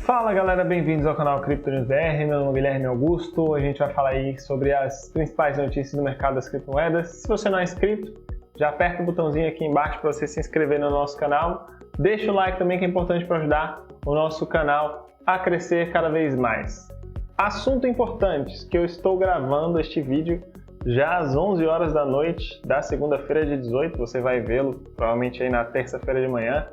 Fala galera, bem-vindos ao canal Crypto News BR, meu nome é Guilherme Augusto, a gente vai falar aí sobre as principais notícias do mercado das criptomoedas. Se você não é inscrito, já aperta o botãozinho aqui embaixo para você se inscrever no nosso canal, deixa o like também que é importante para ajudar o nosso canal a crescer cada vez mais. Assunto importante, que eu estou gravando este vídeo já às 11 horas da noite da segunda-feira de 18, você vai vê-lo provavelmente aí na terça-feira de manhã.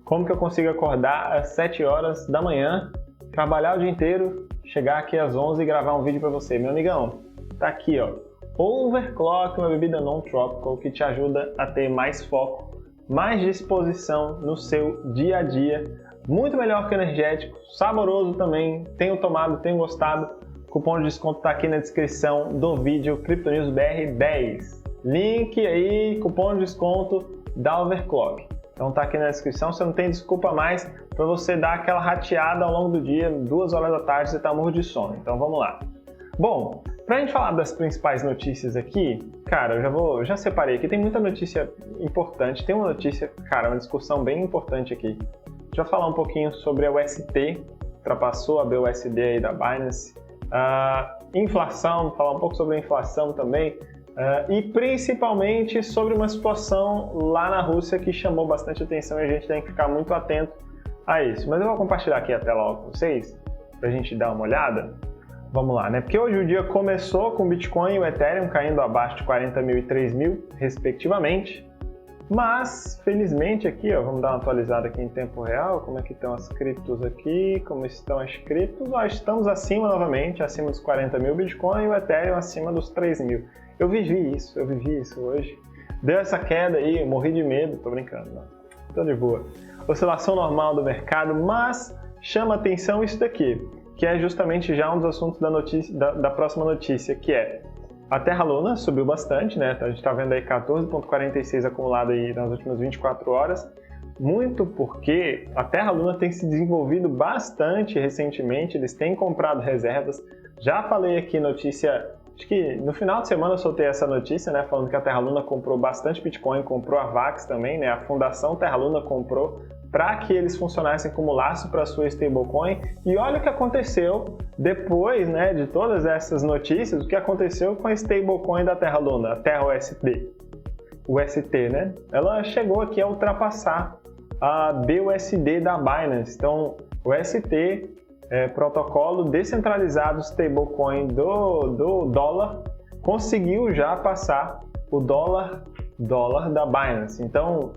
Como que eu consigo acordar às 7 horas da manhã, trabalhar o dia inteiro, chegar aqui às 11 e gravar um vídeo para você? Meu amigão, tá aqui ó, Overclock, uma bebida non-tropical que te ajuda a ter mais foco, mais disposição no seu dia a dia, muito melhor que energético, saboroso também, tenho tomado, tenho gostado. O cupom de desconto tá aqui na descrição do vídeo, Crypto News BR 10. Link aí, cupom de desconto da Overclock. Então tá aqui na descrição, você não tem desculpa mais para você dar aquela rateada ao longo do dia, 2 horas da tarde, você tá morro de sono. Então vamos lá. Bom, pra gente falar das principais notícias aqui, cara, eu já separei aqui, tem muita notícia importante, tem uma notícia, cara, uma discussão bem importante aqui. Deixa eu falar um pouquinho sobre a UST, ultrapassou a BUSD aí da Binance, inflação, falar um pouco sobre a inflação também, e principalmente sobre uma situação lá na Rússia que chamou bastante atenção e a gente tem que ficar muito atento a isso. Mas eu vou compartilhar aqui a tela com vocês para a gente dar uma olhada. Vamos lá, né? Porque hoje o dia começou com o Bitcoin e o Ethereum caindo abaixo de 40 mil e 3 mil, respectivamente. Mas, felizmente aqui, ó, vamos dar uma atualizada aqui em tempo real, como é que estão as criptos aqui, como estão as criptos, ó, estamos acima novamente, acima dos 40 mil Bitcoin e o Ethereum acima dos 3 mil. Eu vivi isso hoje. Deu essa queda aí, eu morri de medo, tô brincando, não. Tô de boa. Oscilação normal do mercado, mas chama atenção isso daqui, que é justamente já um dos assuntos da próxima notícia, que é a Terra Luna subiu bastante, né? A gente está vendo aí 14,46 acumulado aí nas últimas 24 horas, muito porque a Terra Luna tem se desenvolvido bastante recentemente, eles têm comprado reservas. Já falei aqui notícia, acho que no final de semana eu soltei essa notícia, né? Falando que a Terra Luna comprou bastante Bitcoin, comprou a VAX também, né? A Fundação Terra Luna comprou para que eles funcionassem como laço para a sua stablecoin. E olha o que aconteceu depois, né, de todas essas notícias, o que aconteceu com a stablecoin da Terra Luna, a Terra UST, né? Ela chegou aqui a ultrapassar a BUSD da Binance. Então, o UST, protocolo descentralizado stablecoin do dólar, conseguiu já passar o dólar da Binance. Então,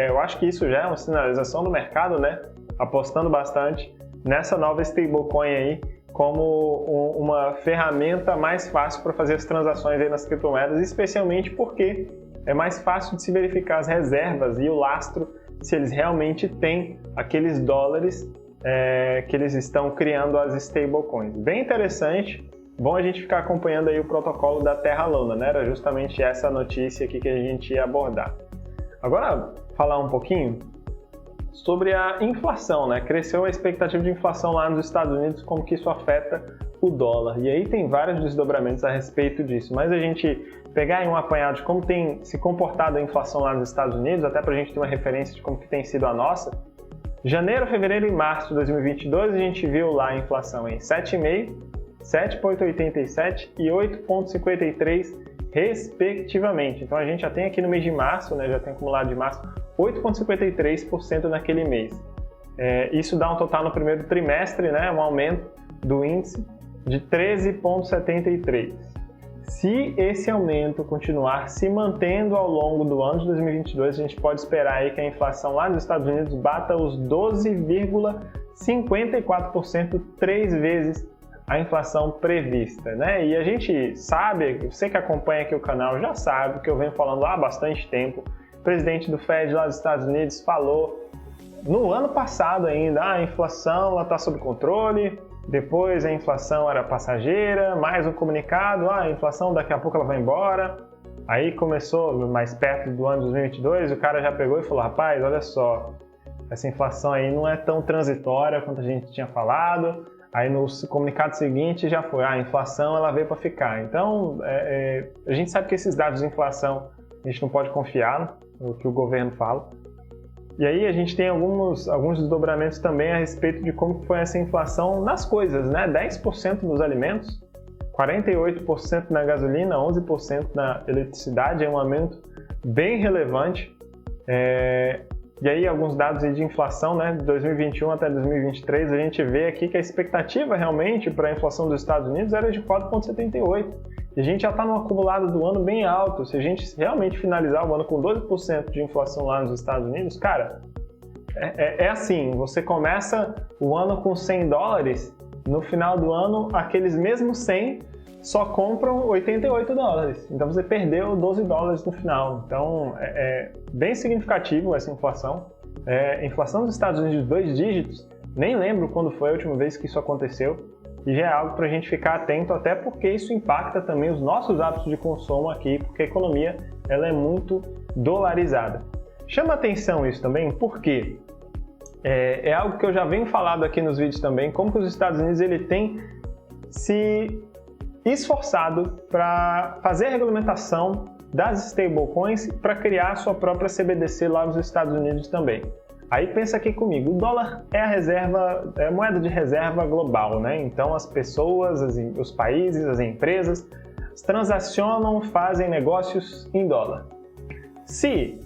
eu acho que isso já é uma sinalização do mercado, né? Apostando bastante nessa nova stablecoin aí como uma ferramenta mais fácil para fazer as transações aí nas criptomoedas, especialmente porque é mais fácil de se verificar as reservas e o lastro se eles realmente têm aqueles dólares que eles estão criando as stablecoins. Bem interessante, bom a gente ficar acompanhando aí o protocolo da Terra Luna, né? Era justamente essa notícia aqui que a gente ia abordar. Agora, falar um pouquinho sobre a inflação, né? Cresceu a expectativa de inflação lá nos Estados Unidos, como que isso afeta o dólar. E aí tem vários desdobramentos a respeito disso, mas a gente pegar em um apanhado de como tem se comportado a inflação lá nos Estados Unidos, até para a gente ter uma referência de como que tem sido a nossa. Janeiro, fevereiro e março de 2022, a gente viu lá a inflação em 7,5%, 7,87% e 8,53%, respectivamente. Então a gente já tem aqui no mês de março, né, já tem acumulado de março, 8,53% naquele mês. Isso dá um total no primeiro trimestre, né, um aumento do índice de 13,73%. Se esse aumento continuar se mantendo ao longo do ano de 2022, a gente pode esperar aí que a inflação lá nos Estados Unidos bata os 12,54%, 3 vezes a inflação prevista, né? E a gente sabe, você que acompanha aqui o canal já sabe que eu venho falando há bastante tempo. O presidente do Fed lá dos Estados Unidos falou no ano passado ainda, a inflação está sob controle, depois a inflação era passageira, mais um comunicado, a inflação daqui a pouco ela vai embora. Aí começou mais perto do ano de 2022, o cara já pegou e falou, rapaz, olha só, essa inflação aí não é tão transitória quanto a gente tinha falado. Aí no comunicado seguinte já foi, a inflação ela veio para ficar. Então, a gente sabe que esses dados de inflação a gente não pode confiar no que o governo fala. E aí a gente tem alguns desdobramentos também a respeito de como foi essa inflação nas coisas, né? 10% nos alimentos, 48% na gasolina, 11% na eletricidade, é um aumento bem relevante. E aí alguns dados aí de inflação, né? De 2021 até 2023, a gente vê aqui que a expectativa realmente para a inflação dos Estados Unidos era de 4,78%. E a gente já está no acumulado do ano bem alto. Se a gente realmente finalizar o ano com 12% de inflação lá nos Estados Unidos, cara, é assim, você começa o ano com $100, no final do ano, aqueles mesmos 100 só compram $88. Então você perdeu $12 no final. Então é bem significativo essa inflação. Inflação dos Estados Unidos de 2 dígitos, nem lembro quando foi a última vez que isso aconteceu. E já é algo para a gente ficar atento, até porque isso impacta também os nossos hábitos de consumo aqui, porque a economia ela é muito dolarizada. Chama atenção isso também, porque é algo que eu já venho falado aqui nos vídeos também, como que os Estados Unidos ele tem se esforçado para fazer a regulamentação das stablecoins para criar a sua própria CBDC lá nos Estados Unidos também. Aí pensa aqui comigo, o dólar é a moeda de reserva global, né? Então as pessoas, os países, as empresas transacionam, fazem negócios em dólar. Se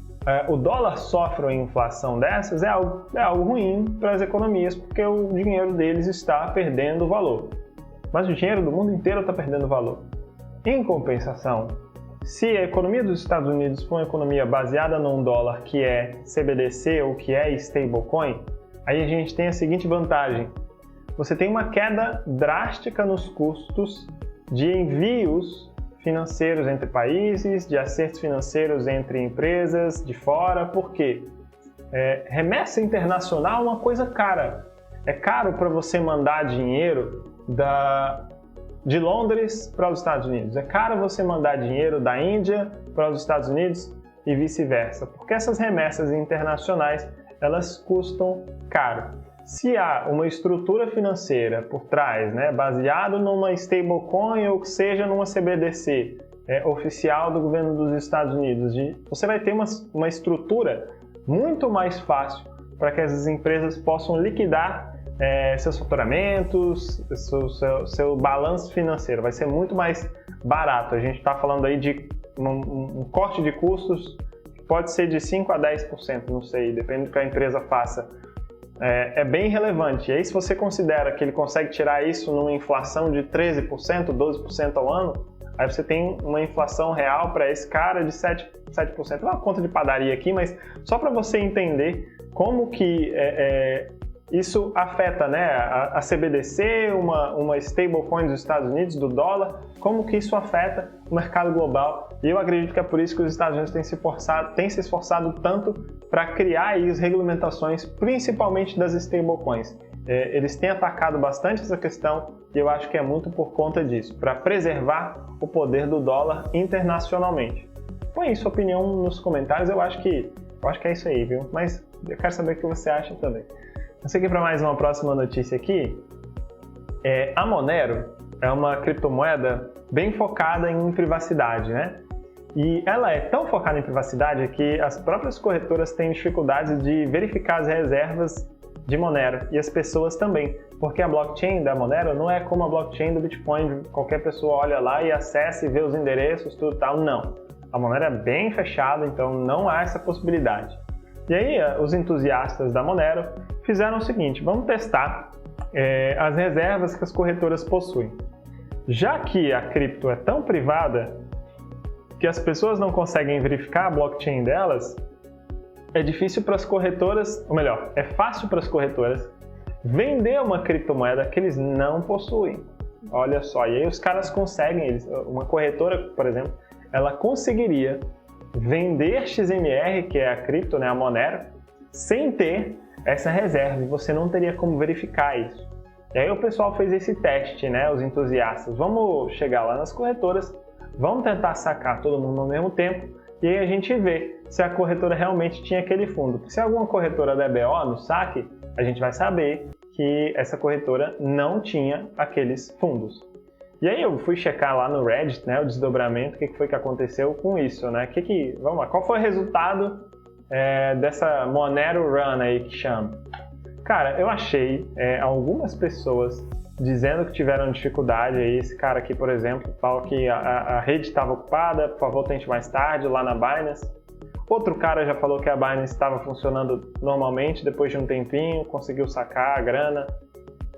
o dólar sofre uma inflação dessas, é algo ruim para as economias, porque o dinheiro deles está perdendo valor. Mas o dinheiro do mundo inteiro está perdendo valor. Em compensação, se a economia dos Estados Unidos for uma economia baseada num dólar que é CBDC ou que é stablecoin, aí a gente tem a seguinte vantagem. Você tem uma queda drástica nos custos de envios financeiros entre países, de acertos financeiros entre empresas de fora, porque remessa internacional é uma coisa cara. É caro para você mandar dinheiro de Londres para os Estados Unidos. É caro você mandar dinheiro da Índia para os Estados Unidos e vice-versa, porque essas remessas internacionais elas custam caro. Se há uma estrutura financeira por trás, né, baseado numa stablecoin ou que seja numa CBDC oficial do governo dos Estados Unidos, você vai ter uma estrutura muito mais fácil para que essas empresas possam liquidar seus faturamentos, seu balanço financeiro. Vai ser muito mais barato. A gente está falando aí de um corte de custos que pode ser de 5% a 10%, não sei, depende do que a empresa faça. É bem relevante. E aí, se você considera que ele consegue tirar isso numa inflação de 13%, 12% ao ano, aí você tem uma inflação real para esse cara de 7%. Não é uma conta de padaria aqui, mas só para você entender como que isso afeta, né, a CBDC, uma stablecoin dos Estados Unidos, do dólar, como que isso afeta o mercado global. E eu acredito que é por isso que os Estados Unidos têm se esforçado tanto para criar aí as regulamentações, principalmente das stablecoins. Eles têm atacado bastante essa questão e eu acho que é muito por conta disso, para preservar o poder do dólar internacionalmente. Põe aí sua opinião nos comentários, eu acho que é isso aí, viu? Mas eu quero saber o que você acha também. Vamos seguir para mais uma próxima notícia aqui. A Monero é uma criptomoeda bem focada em privacidade, né? E ela é tão focada em privacidade que as próprias corretoras têm dificuldades de verificar as reservas de Monero e as pessoas também, porque a blockchain da Monero não é como a blockchain do Bitcoin, qualquer pessoa olha lá e acessa e vê os endereços, tudo tal, não. A Monero é bem fechada, então não há essa possibilidade. E aí os entusiastas da Monero fizeram o seguinte, vamos testar as reservas que as corretoras possuem. Já que a cripto é tão privada que as pessoas não conseguem verificar a blockchain delas, é difícil para as corretoras, ou melhor, é fácil para as corretoras vender uma criptomoeda que eles não possuem. Olha só, e aí os caras conseguem, uma corretora, por exemplo, ela conseguiria vender XMR, que é a cripto, né, a Monero, sem ter essa reserva, e você não teria como verificar isso. E aí o pessoal fez esse teste, né, os entusiastas, vamos chegar lá nas corretoras, vamos tentar sacar todo mundo ao mesmo tempo, e aí a gente vê se a corretora realmente tinha aquele fundo. Porque se alguma corretora der BO no saque, a gente vai saber que essa corretora não tinha aqueles fundos. E aí eu fui checar lá no Reddit, né, o desdobramento, o que foi que aconteceu com isso, né? Vamos lá, qual foi o resultado dessa Monero Run aí que chama. Cara, eu achei algumas pessoas dizendo que tiveram dificuldade aí. Esse cara aqui, por exemplo, falou que a rede estava ocupada, por favor tente mais tarde lá na Binance. Outro cara já falou que a Binance estava funcionando normalmente, depois de um tempinho, conseguiu sacar a grana.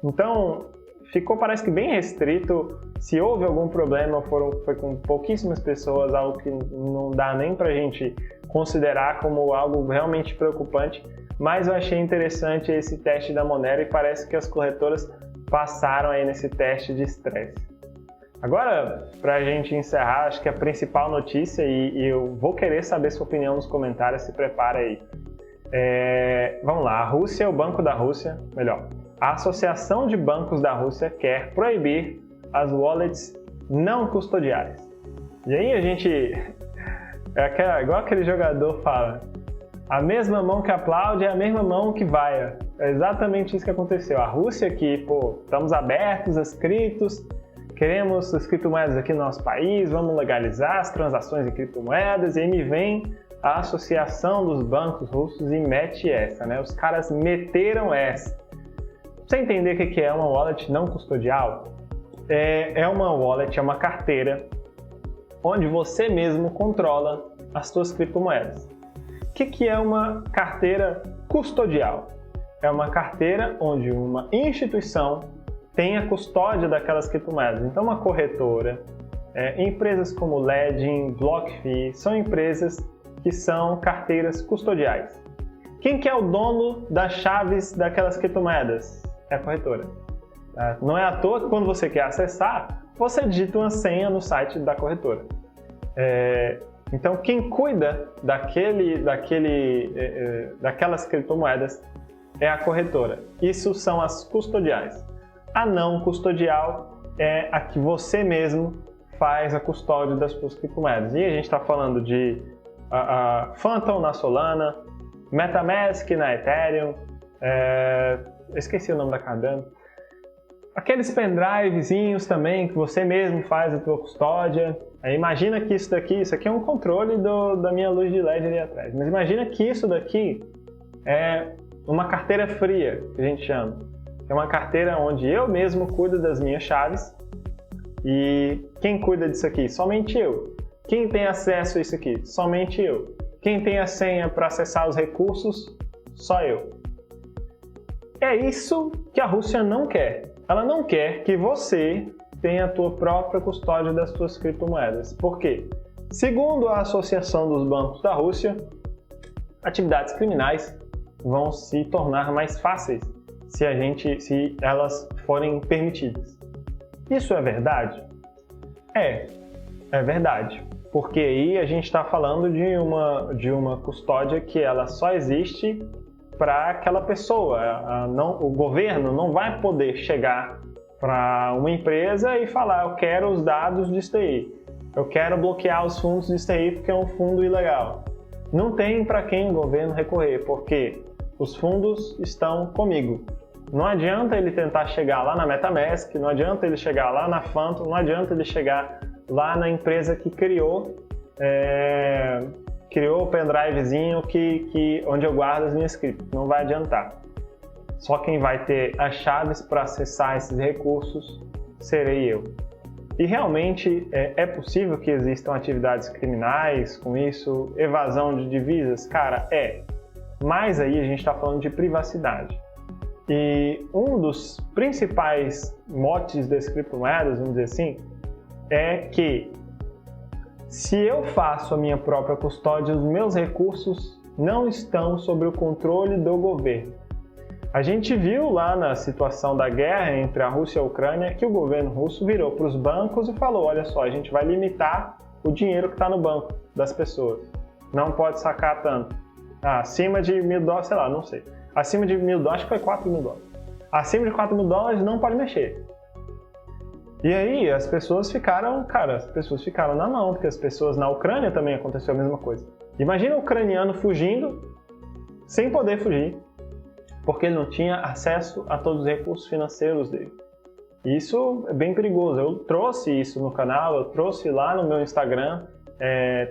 Então, ficou, parece que bem restrito. Se houve algum problema, foi com pouquíssimas pessoas, algo que não dá nem pra gente considerar como algo realmente preocupante. Mas eu achei interessante esse teste da Monero e parece que as corretoras passaram aí nesse teste de estresse. Agora, para a gente encerrar, acho que a principal notícia, e eu vou querer saber sua opinião nos comentários, se prepara aí. Vamos lá, a Rússia, o Banco da Rússia, melhor, a Associação de Bancos da Rússia quer proibir as wallets não custodiais. E aí a gente, igual aquele jogador fala, a mesma mão que aplaude é a mesma mão que vaia. É exatamente isso que aconteceu. A Rússia aqui, estamos abertos às criptos, queremos as criptomoedas aqui no nosso país, vamos legalizar as transações de criptomoedas, e aí me vem a Associação dos Bancos Russos e mete essa, né? Os caras meteram essa. Pra você entender o que é uma wallet não custodial, é uma wallet, é uma carteira onde você mesmo controla as suas criptomoedas. O que é uma carteira custodial? É uma carteira onde uma instituição tem a custódia daquelas criptomoedas. Então, uma corretora, empresas como Ledger, BlockFi, são empresas que são carteiras custodiais. Quem que é o dono das chaves daquelas criptomoedas? É a corretora. Não é à toa que quando você quer acessar, você digita uma senha no site da corretora. Então, quem cuida daquelas criptomoedas é a corretora. Isso são as custodiais. A não custodial é a que você mesmo faz a custódia das suas criptomoedas. E a gente está falando de Phantom na Solana, MetaMask na Ethereum, esqueci o nome da Cardano. Aqueles pendrivezinhos também que você mesmo faz a tua custódia. Imagina que isso aqui é um controle da minha luz de LED ali atrás. Mas imagina que isso daqui é uma carteira fria, que a gente chama. É uma carteira onde eu mesmo cuido das minhas chaves. E quem cuida disso aqui? Somente eu. Quem tem acesso a isso aqui? Somente eu. Quem tem a senha para acessar os recursos? Só eu. É isso que a Rússia não quer. Ela não quer que você tenha a tua própria custódia das suas criptomoedas. Por quê? Segundo a Associação dos Bancos da Rússia, atividades criminais vão se tornar mais fáceis se elas forem permitidas. Isso é verdade? É verdade. Porque aí a gente está falando de uma custódia que ela só existe para aquela pessoa. O governo não vai poder chegar para uma empresa e falar: eu quero os dados disso aí, eu quero bloquear os fundos disso aí porque é um fundo ilegal. Não tem para quem o governo recorrer, porque os fundos estão comigo. Não adianta ele tentar chegar lá na MetaMask, não adianta ele chegar lá na Phantom, não adianta ele chegar lá na empresa que criou o pendrivezinho onde eu guardo as minhas criptos. Não vai adiantar. Só quem vai ter as chaves para acessar esses recursos serei eu. E realmente é possível que existam atividades criminais com isso, evasão de divisas? Cara, Mas aí a gente está falando de privacidade. E um dos principais motes das criptomoedas, vamos dizer assim, é que se eu faço a minha própria custódia, os meus recursos não estão sob o controle do governo. A gente viu lá na situação da guerra entre a Rússia e a Ucrânia que o governo russo virou para os bancos e falou: olha só, a gente vai limitar o dinheiro que está no banco das pessoas. Não pode sacar tanto. Acima de $1.000, sei lá, não sei. Acima de $1.000, acho que foi $4.000. Acima de $4.000 não pode mexer. E aí as pessoas ficaram na mão, porque as pessoas na Ucrânia também aconteceu a mesma coisa. Imagina o ucraniano fugindo, sem poder fugir, porque ele não tinha acesso a todos os recursos financeiros dele. Isso é bem perigoso. Eu trouxe isso no canal, eu trouxe lá no meu Instagram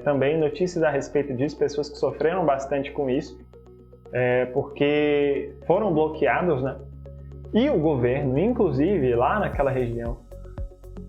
também notícias a respeito disso, pessoas que sofreram bastante com isso, porque foram bloqueados, né? E o governo, inclusive, lá naquela região,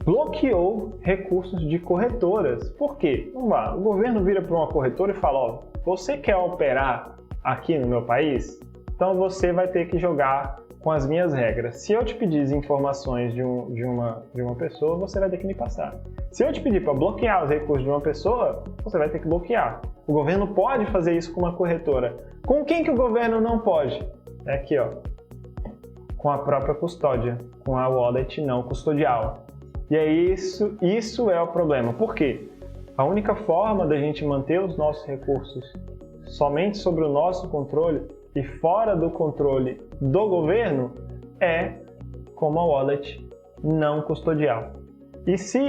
bloqueou recursos de corretoras. Por quê? Vamos lá, o governo vira para uma corretora e fala, ó, você quer operar aqui no meu país? Então você vai ter que jogar com as minhas regras. Se eu te pedir informações de uma pessoa, você vai ter que me passar. Se eu te pedir para bloquear os recursos de uma pessoa, você vai ter que bloquear. O governo pode fazer isso com uma corretora. Com quem que o governo não pode? É aqui, ó. Com a própria custódia, com a wallet não custodial. E é isso é o problema. Por quê? A única forma da gente manter os nossos recursos somente sobre o nosso controle e fora do controle do governo é com uma wallet não custodial. E se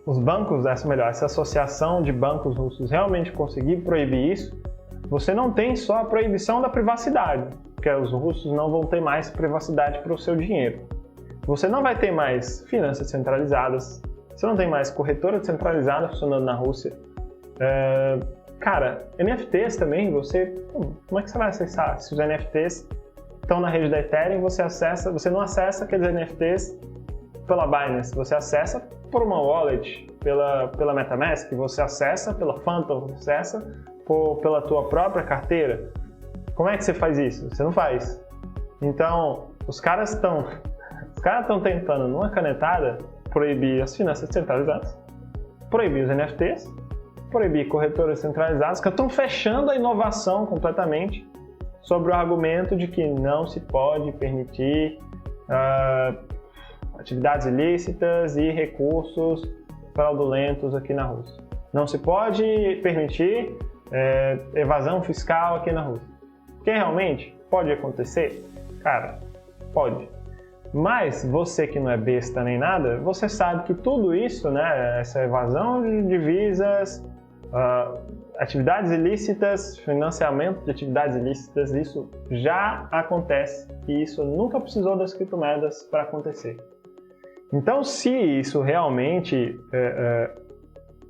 os bancos, essa associação de bancos russos realmente conseguir proibir isso, você não tem só a proibição da privacidade, porque os russos não vão ter mais privacidade para o seu dinheiro. Você não vai ter mais finanças centralizadas, você não tem mais corretora centralizada funcionando na Rússia. Cara, NFTs também, como é que você vai acessar? Se os NFTs estão na rede da Ethereum, você não acessa aqueles NFTs pela Binance, você acessa por uma wallet, pela MetaMask, você acessa pela Phantom, você acessa pela tua própria carteira. Como é que você faz isso? Você não faz. Então, os caras estão tentando, numa canetada, proibir as finanças centralizadas, proibir os NFTs, proibir corretoras centralizadas, que estão fechando a inovação completamente sobre o argumento de que não se pode permitir atividades ilícitas e recursos fraudulentos aqui na Rússia. Não se pode permitir evasão fiscal aqui na Rússia. Que realmente pode acontecer? Cara, pode. Mas você que não é besta nem nada, você sabe que tudo isso, né, essa evasão de divisas, atividades ilícitas, financiamento de atividades ilícitas, isso já acontece e isso nunca precisou das criptomoedas para acontecer. Então, se isso realmente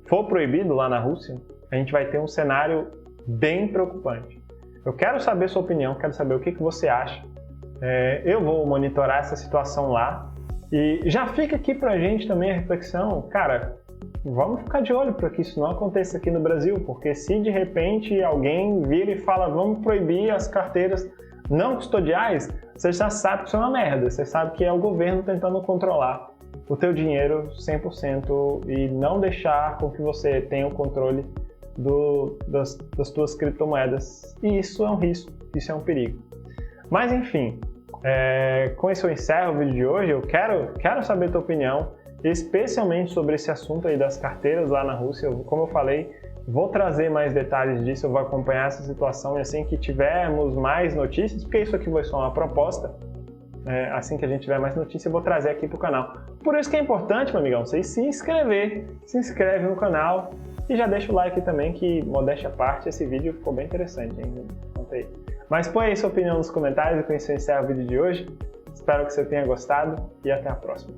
for proibido lá na Rússia, a gente vai ter um cenário bem preocupante. Eu quero saber sua opinião, quero saber o que você acha. Eu vou monitorar essa situação lá e já fica aqui pra gente também a reflexão, cara, vamos ficar de olho para que isso não aconteça aqui no Brasil, porque se de repente alguém vira e fala vamos proibir as carteiras não custodiais, você já sabe que isso é uma merda, você sabe que é o governo tentando controlar o teu dinheiro 100% e não deixar com que você tenha o controle das tuas criptomoedas. E isso é um risco, isso é um perigo. Mas enfim, com isso eu encerro o vídeo de hoje. Eu quero saber a tua opinião, especialmente sobre esse assunto aí das carteiras lá na Rússia. Como eu falei, vou trazer mais detalhes disso, eu vou acompanhar essa situação e assim que tivermos mais notícias, porque isso aqui foi só uma proposta, assim que a gente tiver mais notícias eu vou trazer aqui para o canal. Por isso que é importante, meu amigão, você se inscreve no canal e já deixa o like também, que modéstia à parte, esse vídeo ficou bem interessante, hein? Conta aí. Mas põe aí sua opinião nos comentários e com isso eu encerro o vídeo de hoje. Espero que você tenha gostado e até a próxima.